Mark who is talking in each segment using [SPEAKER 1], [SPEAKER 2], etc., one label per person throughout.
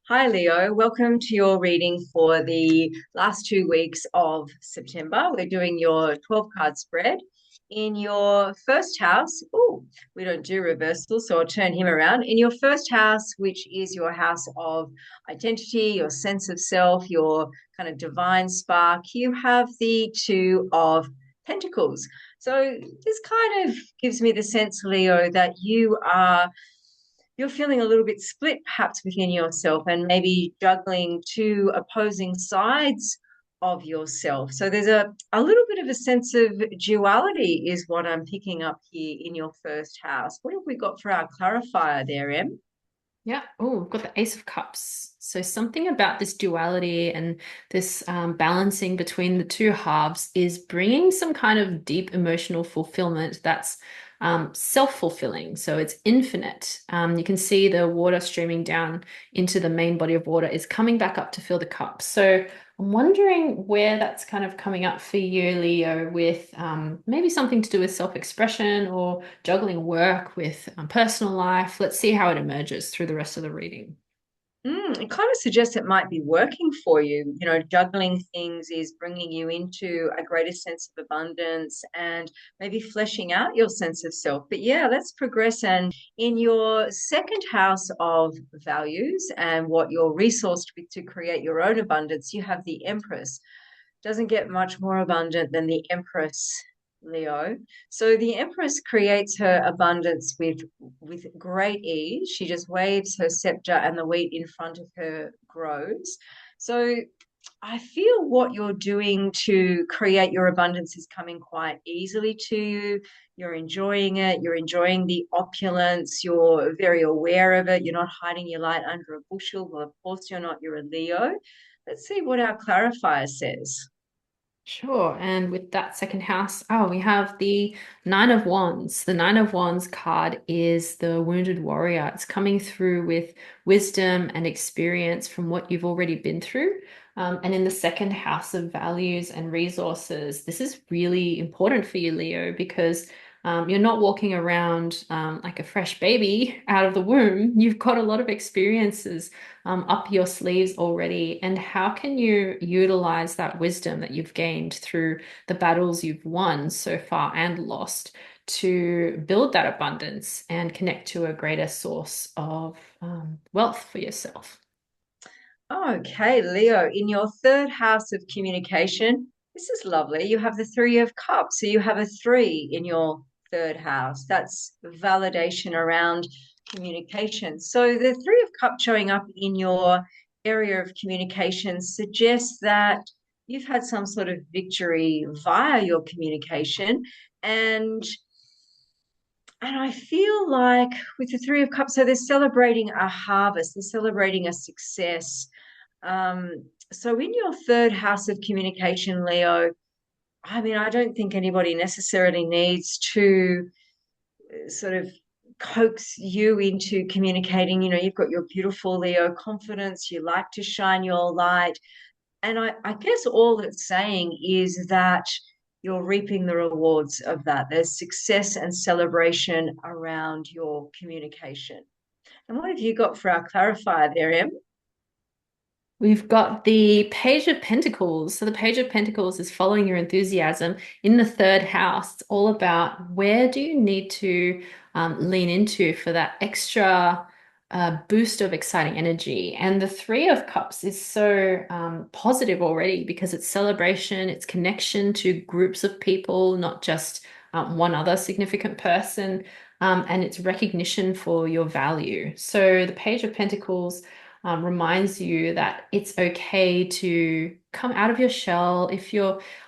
[SPEAKER 1] Hi, Leo. Welcome to your reading for the last 2 weeks of September. We're doing your 12 card spread. In your first house, oh, we don't do reversals, so I'll turn him around. In your first house, which is your house of identity, your sense of self, your kind of divine spark, you have the Two of Pentacles. So this kind of gives me the sense, Leo, that you're feeling a little bit split perhaps within yourself and maybe juggling two opposing sides of yourself. So there's a little bit of a sense of duality is what I'm picking up here in your first house. What have we got for our clarifier there, Em?
[SPEAKER 2] Yeah. Oh, we've got the Ace of Cups. So something about this duality and this balancing between the two halves is bringing some kind of deep emotional fulfillment that's self-fulfilling. So it's infinite. You can see the water streaming down into the main body of water is coming back up to fill the cup. So I'm wondering where that's kind of coming up for you, Leo, with maybe something to do with self-expression or juggling work with personal life. Let's see how it emerges through the rest of the reading.
[SPEAKER 1] It kind of suggests it might be working for you. You know, juggling things is bringing you into a greater sense of abundance and maybe fleshing out your sense of self. But yeah, let's progress. And in your second house of values and what you're resourced with to create your own abundance, you have the Empress. Doesn't get much more abundant than the Empress, Leo. So the Empress creates her abundance with great ease. She just waves her scepter and the wheat in front of her grows. So I feel what you're doing to create your abundance is coming quite easily to you. You're enjoying it. You're enjoying the opulence. You're very aware of it. You're not hiding your light under a bushel. Well, of course you're not. You're a Leo. Let's see what our clarifier says.
[SPEAKER 2] Sure. And with that second house, oh, we have the Nine of Wands. The Nine of Wands card is the wounded warrior. It's coming through with wisdom and experience from what you've already been through. And in the second house of values and resources, this is really important for you, Leo, because you're not walking around like a fresh baby out of the womb. You've got a lot of experiences up your sleeves already. And how can you utilize that wisdom that you've gained through the battles you've won so far and lost to build that abundance and connect to a greater source of wealth for yourself?
[SPEAKER 1] Okay, Leo, in your third house of communication, this is lovely. You have the Three of Cups. So you have a three in your third house. That's validation around communication. So the Three of Cups showing up in your area of communication suggests that you've had some sort of victory via your communication. And and I feel like with the Three of Cups, so they're celebrating a harvest, they're celebrating a success. So in your third house of communication, Leo, I mean, I don't think anybody necessarily needs to sort of coax you into communicating. You know, you've got your beautiful Leo confidence, you like to shine your light. And I guess all it's saying is that you're reaping the rewards of that. There's success and celebration around your communication. And what have you got for our clarifier there, Em?
[SPEAKER 2] We've got the Page of Pentacles. So the Page of Pentacles is following your enthusiasm in the third house. It's all about where do you need to lean into for that extra boost of exciting energy. And the Three of Cups is so positive already because it's celebration, it's connection to groups of people, not just one other significant person, and it's recognition for your value. So the Page of Pentacles reminds you that it's okay to come out of your shell.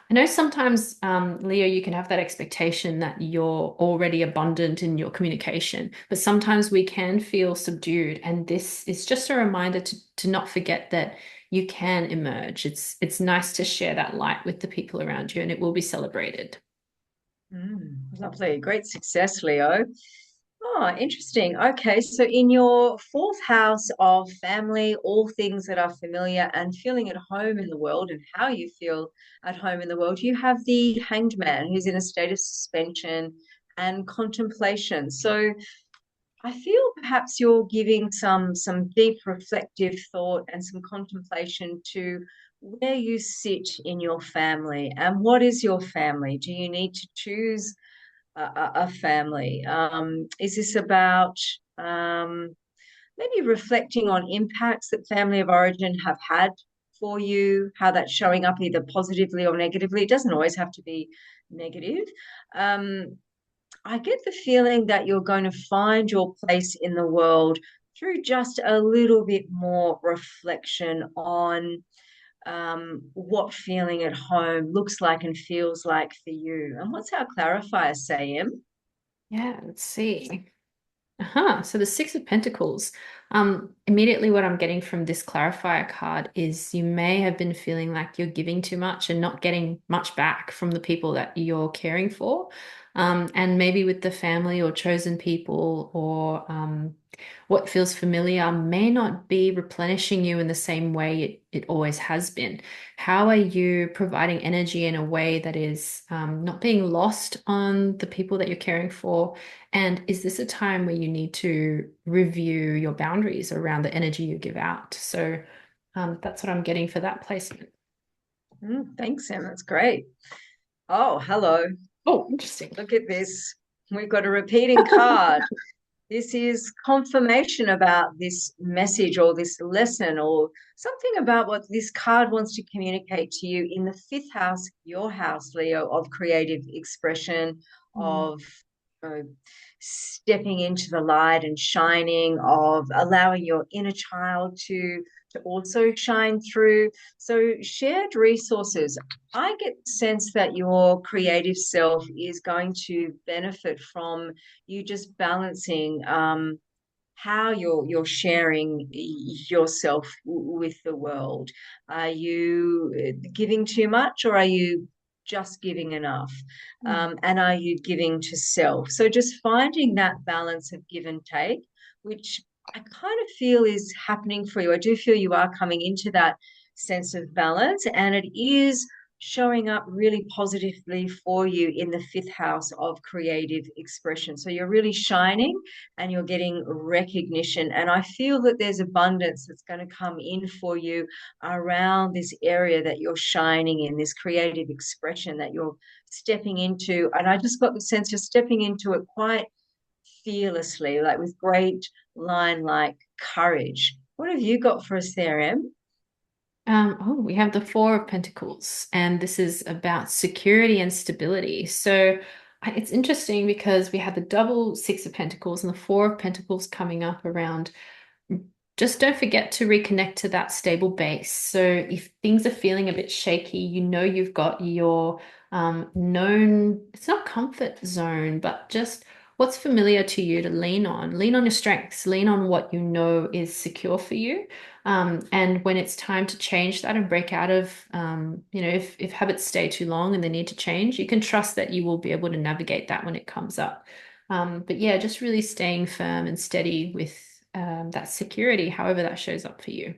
[SPEAKER 2] I know sometimes, Leo, you can have that expectation that you're already abundant in your communication, but sometimes we can feel subdued. And this is just a reminder to not forget that you can emerge. It's nice to share that light with the people around you, and it will be celebrated.
[SPEAKER 1] Lovely. Great success, Leo. Oh, interesting. Okay, so in your fourth house of family, all things that are familiar and feeling at home in the world and how you feel at home in the world, you have the hanged man who's in a state of suspension and contemplation. So I feel perhaps you're giving some deep reflective thought and some contemplation to where you sit in your family and what is your family? Do you need to choose a family? Is this about maybe reflecting on impacts that family of origin have had for you, how that's showing up either positively or negatively? It doesn't always have to be negative. Um, I get the feeling that you're going to find your place in the world through just a little bit more reflection on what feeling at home looks like and feels like for you. And what's our clarifier say, Em?
[SPEAKER 2] Yeah, let's see. So the Six of Pentacles. Immediately what I'm getting from this clarifier card is you may have been feeling like you're giving too much and not getting much back from the people that you're caring for. And maybe with the family or chosen people or what feels familiar may not be replenishing you in the same way it always has been. How are you providing energy in a way that is not being lost on the people that you're caring for? And is this a time where you need to review your boundaries around the energy you give out? So that's what I'm getting for that placement.
[SPEAKER 1] Thanks, Em. That's great. Oh, hello.
[SPEAKER 2] Oh, interesting.
[SPEAKER 1] Look at this. We've got a repeating card. This is confirmation about this message or this lesson or something about what this card wants to communicate to you in the fifth house, your house, Leo, of creative expression,
[SPEAKER 2] Mm.
[SPEAKER 1] of uh, stepping into the light and shining, of allowing your inner child to also shine through. So shared resources. I get the sense that your creative self is going to benefit from you just balancing how you're sharing yourself with the world. Are you giving too much, or are you just giving enough?
[SPEAKER 2] Mm.
[SPEAKER 1] And are you giving to self? So just finding that balance of give and take, which I kind of feel is happening for you. I do feel you are coming into that sense of balance, and it is showing up really positively for you in the fifth house of creative expression. So you're really shining and you're getting recognition. And I feel that there's abundance that's going to come in for you around this area that you're shining in, this creative expression that you're stepping into. And I just got the sense you're stepping into it quite fearlessly, like with great line like courage. What have you got for us there, Em?
[SPEAKER 2] We have the Four of Pentacles, and this is about security and stability. So it's interesting because we have the double Six of Pentacles and the Four of Pentacles coming up around. Just don't forget to reconnect to that stable base. So if things are feeling a bit shaky, you know you've got your known, it's not comfort zone, but just what's familiar to you to lean on. Lean on your strengths, lean on what you know is secure for you. And when it's time to change that and break out of, if habits stay too long and they need to change, you can trust that you will be able to navigate that when it comes up. But yeah, just really staying firm and steady with that security, however that shows up for you.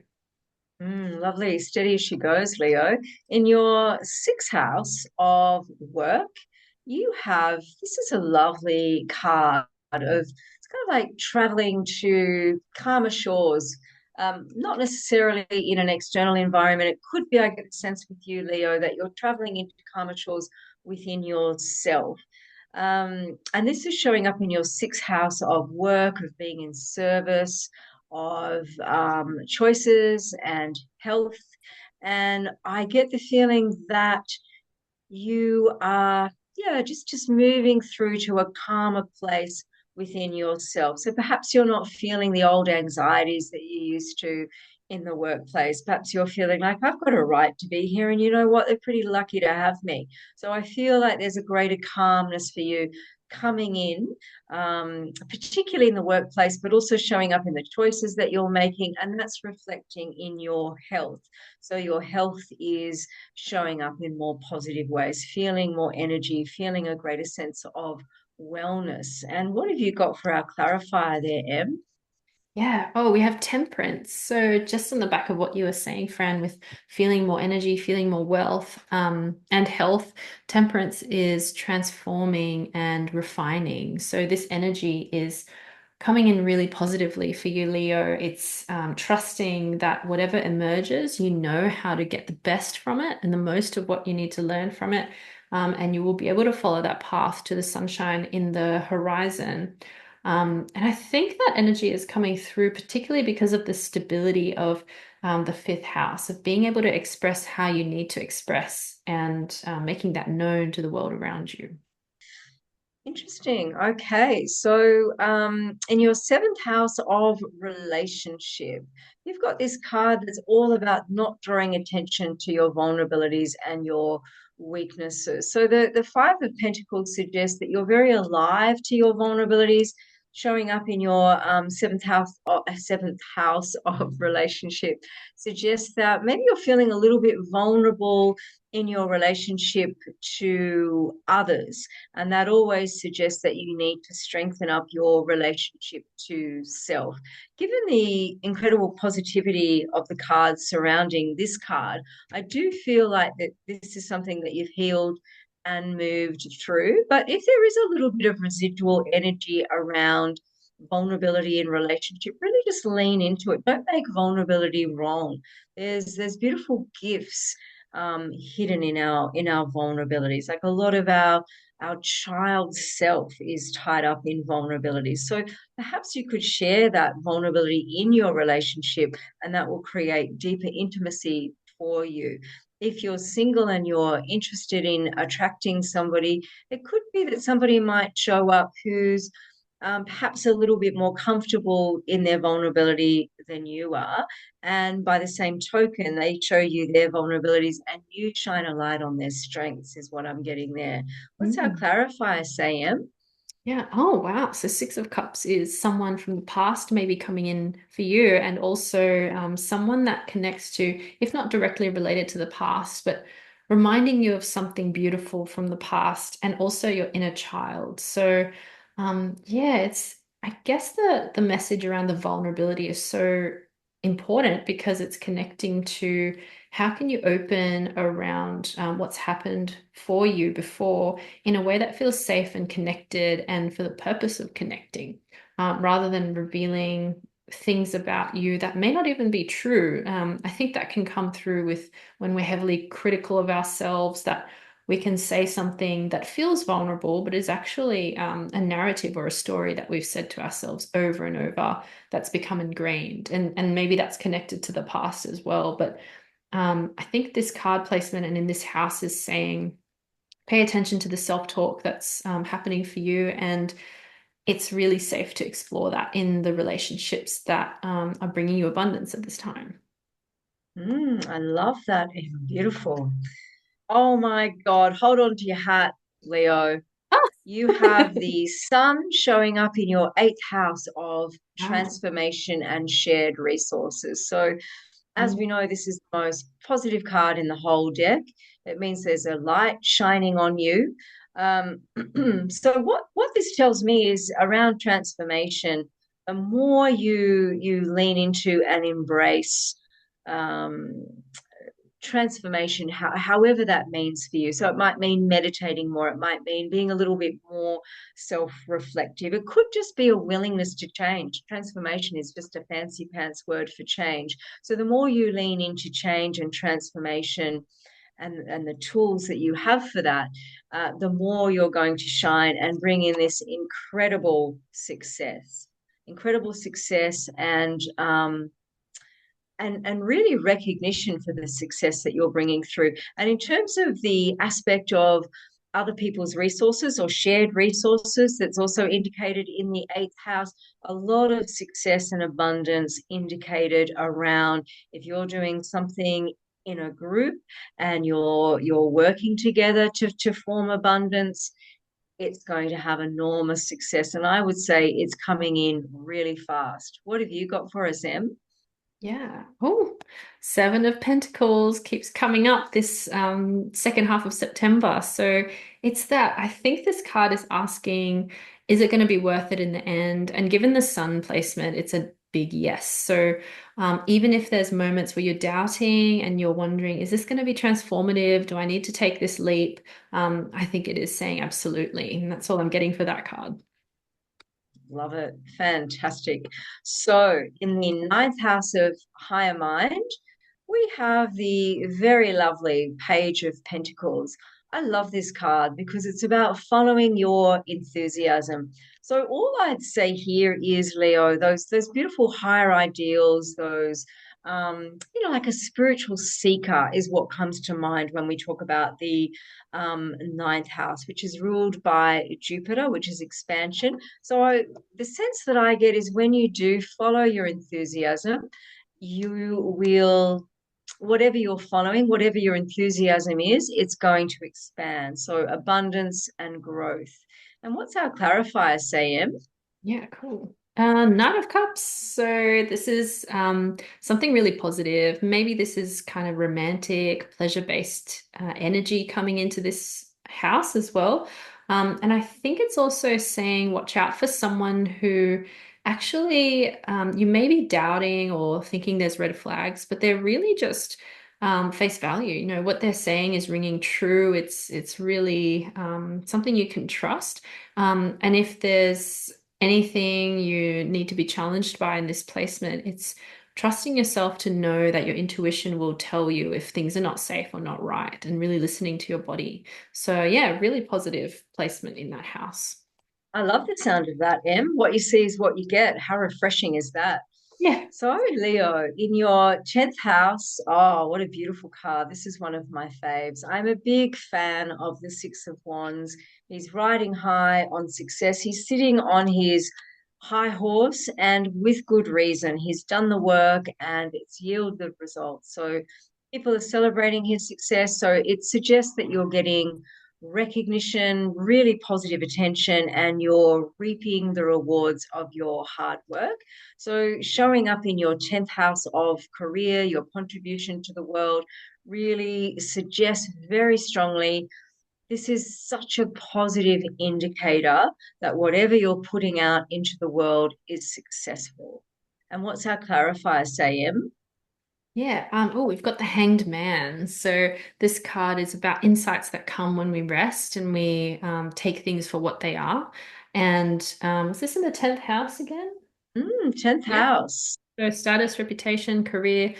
[SPEAKER 1] Lovely. Steady as she goes, Leo. In your sixth house of work, you have this is a lovely card of it's kind of like traveling to calmer shores, not necessarily in an external environment. It could be, I get the sense with you, Leo, that you're traveling into calmer shores within yourself. And this is showing up in your sixth house of work, of being in service, of choices and health. And I get the feeling that you are, yeah, just moving through to a calmer place within yourself. So perhaps you're not feeling the old anxieties that you used to in the workplace. Perhaps you're feeling like I've got a right to be here, and you know what? They're pretty lucky to have me. So I feel like there's a greater calmness for you coming in, particularly in the workplace, but also showing up in the choices that you're making, and that's reflecting in your health. So your health is showing up in more positive ways, feeling more energy, feeling a greater sense of wellness. And what have you got for our clarifier there, Em?
[SPEAKER 2] Yeah. Oh, we have temperance. So just on the back of what you were saying, Fran, with feeling more energy, feeling more wealth, and health, temperance is transforming and refining. So this energy is coming in really positively for you, Leo. It's trusting that whatever emerges, you know how to get the best from it and the most of what you need to learn from it. And you will be able to follow that path to the sunshine in the horizon. And I think that energy is coming through, particularly because of the stability of the fifth house, of being able to express how you need to express and making that known to the world around you.
[SPEAKER 1] Interesting. Okay. So, in your seventh house of relationship, you've got this card that's all about not drawing attention to your vulnerabilities and your weaknesses. So, the Five of Pentacles suggests that you're very alive to your vulnerabilities, showing up in your seventh house of relationship suggests that maybe you're feeling a little bit vulnerable in your relationship to others, and that always suggests that you need to strengthen up your relationship to self. Given the incredible positivity of the cards surrounding this card, I do feel like that this is something that you've healed and moved through. But if there is a little bit of residual energy around vulnerability in relationship, really just lean into it. Don't make vulnerability wrong. There's beautiful gifts hidden in our vulnerabilities. Like a lot of our child self is tied up in vulnerabilities. So perhaps you could share that vulnerability in your relationship, and that will create deeper intimacy for you. If you're single and you're interested in attracting somebody, it could be that somebody might show up who's perhaps a little bit more comfortable in their vulnerability than you are. And by the same token, they show you their vulnerabilities and you shine a light on their strengths, is what I'm getting there. What's our
[SPEAKER 2] Mm.
[SPEAKER 1] clarifier say, Em?
[SPEAKER 2] Yeah. Oh, wow. So Six of Cups is someone from the past maybe coming in for you, and also someone that connects to, if not directly related to the past, but reminding you of something beautiful from the past and also your inner child. So, yeah, I guess the message around the vulnerability is so important because it's connecting to how can you open around what's happened for you before in a way that feels safe and connected and for the purpose of connecting, rather than revealing things about you that may not even be true. I think that can come through with when we're heavily critical of ourselves, that we can say something that feels vulnerable, but is actually a narrative or a story that we've said to ourselves over and over that's become ingrained. And maybe that's connected to the past as well. But I think this card placement and in this house is saying, pay attention to the self-talk that's happening for you. And it's really safe to explore that in the relationships that are bringing you abundance at this time.
[SPEAKER 1] I love that. Em. Beautiful. Oh my God. Hold on to your hat, Leo. You have the sun showing up in your eighth house of
[SPEAKER 2] Wow.
[SPEAKER 1] transformation and shared resources. So, as we
[SPEAKER 2] Mm.
[SPEAKER 1] know, this is the most positive card in the whole deck. It means there's a light shining on you. Um, so, what this tells me is around transformation. The more you lean into and embrace um, transformation, however that means for you. So it might mean meditating more, it might mean being a little bit more self reflective. It could just be a willingness to change. Transformation is just a fancy pants word for change. So the more you lean into change and transformation, and the tools that you have for that, the more you're going to shine and bring in this incredible success, and really recognition for the success that you're bringing through. And in terms of the aspect of other people's resources or shared resources, that's also indicated in the eighth house, a lot of success and abundance indicated around if you're doing something in a group and you're working together to form abundance, it's going to have enormous success. And I would say it's coming in really fast. What have you got for us, Em?
[SPEAKER 2] Yeah. Oh, Seven of Pentacles keeps coming up this second half of September. So it's that I think this card is asking, is it going to be worth it in the end? And given the sun placement, it's a big yes. So even if there's moments where you're doubting and you're wondering, is this going to be transformative? Do I need to take this leap? I think it is saying absolutely. And that's all I'm getting for that card.
[SPEAKER 1] Love it. Fantastic. So, in the ninth house of higher mind, we have the very lovely Page of Pentacles. I love this card because it's about following your enthusiasm. So, all I'd say here is, Leo, those beautiful higher ideals, those like a spiritual seeker is what comes to mind when we talk about the ninth house, which is ruled by Jupiter, which is expansion. So the sense that I get is when you do follow your enthusiasm, you will, whatever you're following, whatever your enthusiasm is, it's going to expand. So abundance and growth. And what's our clarifier, Sam?
[SPEAKER 2] Yeah, cool. Knight of Cups. So this is something really positive. Maybe this is kind of romantic, pleasure-based energy coming into this house as well. And I think it's also saying watch out for someone who actually you may be doubting or thinking there's red flags, but they're really just face value. You know, what they're saying is ringing true. It's really something you can trust. And if there's anything you need to be challenged by in this placement, it's trusting yourself to know that your intuition will tell you if things are not safe or not right and really listening to your body. So, yeah, really positive placement in that house.
[SPEAKER 1] I love the sound of that, Em. What you see is what you get. How refreshing is that?
[SPEAKER 2] Yeah.
[SPEAKER 1] So, Leo, in your 10th house, oh, what a beautiful card. This is one of my faves. I'm a big fan of the Six of Wands. He's riding high on success. He's sitting on his high horse, and with good reason. He's done the work and it's yielded results. So, people are celebrating his success. So, it suggests that you're getting recognition, really positive attention, and you're reaping the rewards of your hard work. So, showing up in your 10th house of career, your contribution to the world really suggests very strongly this is such a positive indicator that whatever you're putting out into the world is successful. And what's our clarifier, Sam?
[SPEAKER 2] Yeah. Oh, we've got the Hanged Man. So this card is about insights that come when we rest and we take things for what they are. And is this in the 10th house again?
[SPEAKER 1] 10th
[SPEAKER 2] Yeah.
[SPEAKER 1] house.
[SPEAKER 2] So status, reputation, career.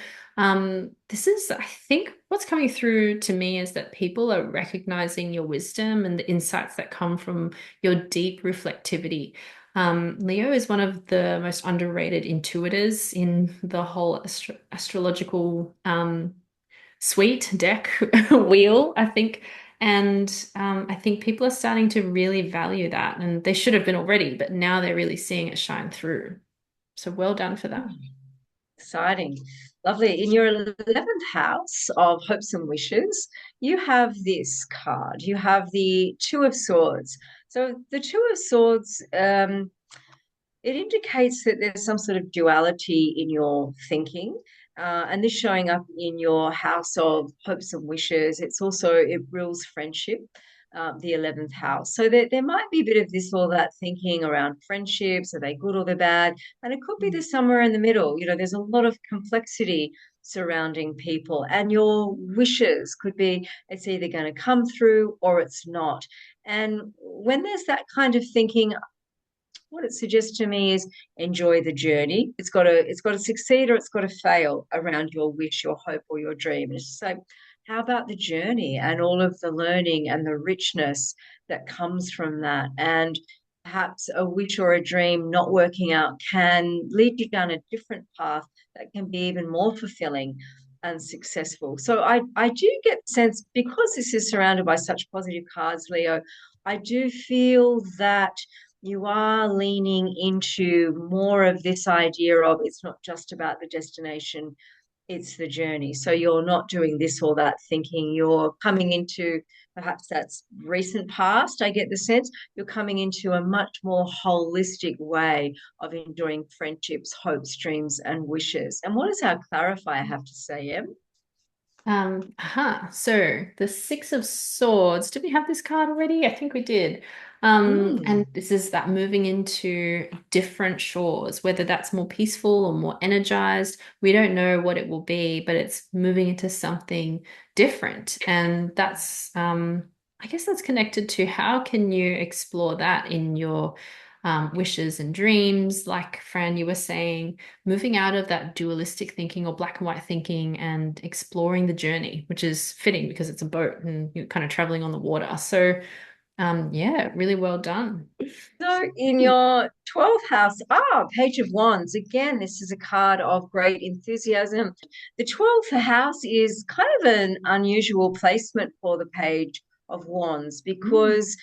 [SPEAKER 2] This is, I think, what's coming through to me is that people are recognizing your wisdom and the insights that come from your deep reflectivity. Leo is one of the most underrated intuitors in the whole astrological suite, deck, wheel, I think. And I think people are starting to really value that. And they should have been already, but now they're really seeing it shine through. So well done for that.
[SPEAKER 1] Exciting. Lovely. In your 11th house of hopes and wishes, you have this card. You have the Two of Swords. So the Two of Swords, it indicates that there's some sort of duality in your thinking. And this showing up in your house of hopes and wishes. It's also, it rules friendship, the 11th house. So there might be a bit of this or that thinking around friendships. Are they good or they're bad? And it could be there's somewhere in the middle. You know, there's a lot of complexity surrounding people. And your wishes could be it's either going to come through or it's not. And when there's that kind of thinking, what it suggests to me is enjoy the journey. It's got to succeed or it's got to fail around your wish, your hope, or your dream. And it's just like, how about the journey and all of the learning and the richness that comes from that? And perhaps a wish or a dream not working out can lead you down a different path that can be even more fulfilling and successful. So I do get the sense because this is surrounded by such positive cards, Leo, I do feel that you are leaning into more of this idea of it's not just about the destination, it's the journey. So you're not doing this or that thinking, you're coming into perhaps that's recent past, I get the sense. You're coming into a much more holistic way of enjoying friendships, hopes, dreams, and wishes. And what does our clarifier have to say, Em?
[SPEAKER 2] So the Six of Swords. Did we have this card already? I think we did. And
[SPEAKER 1] Mm.
[SPEAKER 2] this is that moving into different shores, whether that's more peaceful or more energized. We don't know what it will be, but it's moving into something different. And that's, I guess that's connected to how can you explore that in your wishes and dreams, like Fran, you were saying, moving out of that dualistic thinking or black and white thinking and exploring the journey, which is fitting because it's a boat and you're kind of traveling on the water. So, yeah, really well done.
[SPEAKER 1] So in your 12th house, Page of Wands. Again, this is a card of great enthusiasm. The 12th house is kind of an unusual placement for the Page of Wands
[SPEAKER 2] Mm,
[SPEAKER 1] because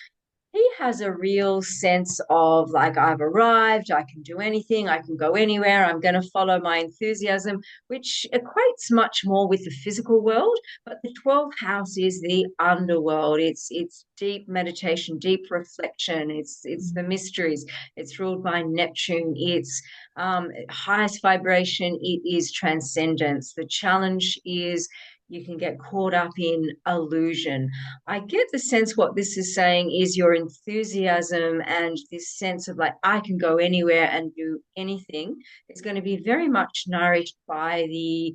[SPEAKER 1] he has a real sense of like, I've arrived, I can do anything, I can go anywhere, I'm going to follow my enthusiasm, which equates much more with the physical world. But the 12th house is the underworld. It's deep meditation, deep reflection. It's the mysteries. It's ruled by Neptune. It's highest vibration. It is transcendence. The challenge is you can get caught up in illusion. I get the sense what this is saying is your enthusiasm and this sense of like, I can go anywhere and do anything is going to be very much nourished by the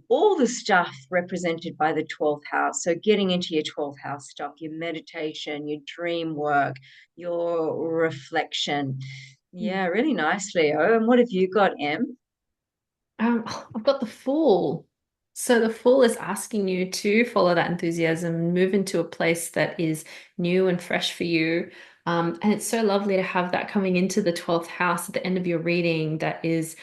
[SPEAKER 1] all the stuff represented by the 12th house. So getting into your 12th house stuff, your meditation, your dream work, your reflection. Yeah, really nice, Leo. And what have you got, Em?
[SPEAKER 2] I've got the Fool. So the Fool is asking you to follow that enthusiasm and move into a place that is new and fresh for you. And it's so lovely to have that coming into the 12th house at the end of your reading that is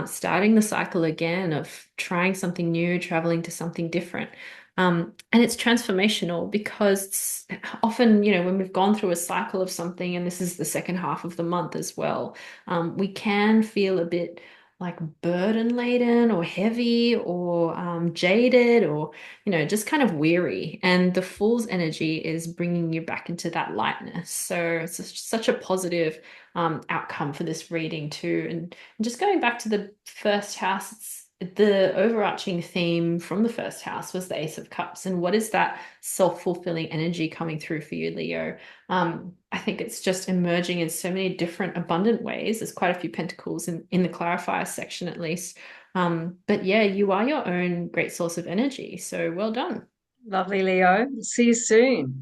[SPEAKER 2] starting the cycle again of trying something new, traveling to something different. And it's transformational because often, when we've gone through a cycle of something, and this is the second half of the month as well, we can feel a bit like burden laden or heavy or jaded or, just kind of weary. And the Fool's energy is bringing you back into that lightness. So it's such a positive outcome for this reading too. And just going back to the first house, the overarching theme from the first house was the Ace of Cups. And what is that self-fulfilling energy coming through for you, Leo? I think it's just emerging in so many different abundant ways. There's quite a few pentacles in the clarifier section, at least. But yeah, you are your own great source of energy. So well done.
[SPEAKER 1] Lovely, Leo. See you soon.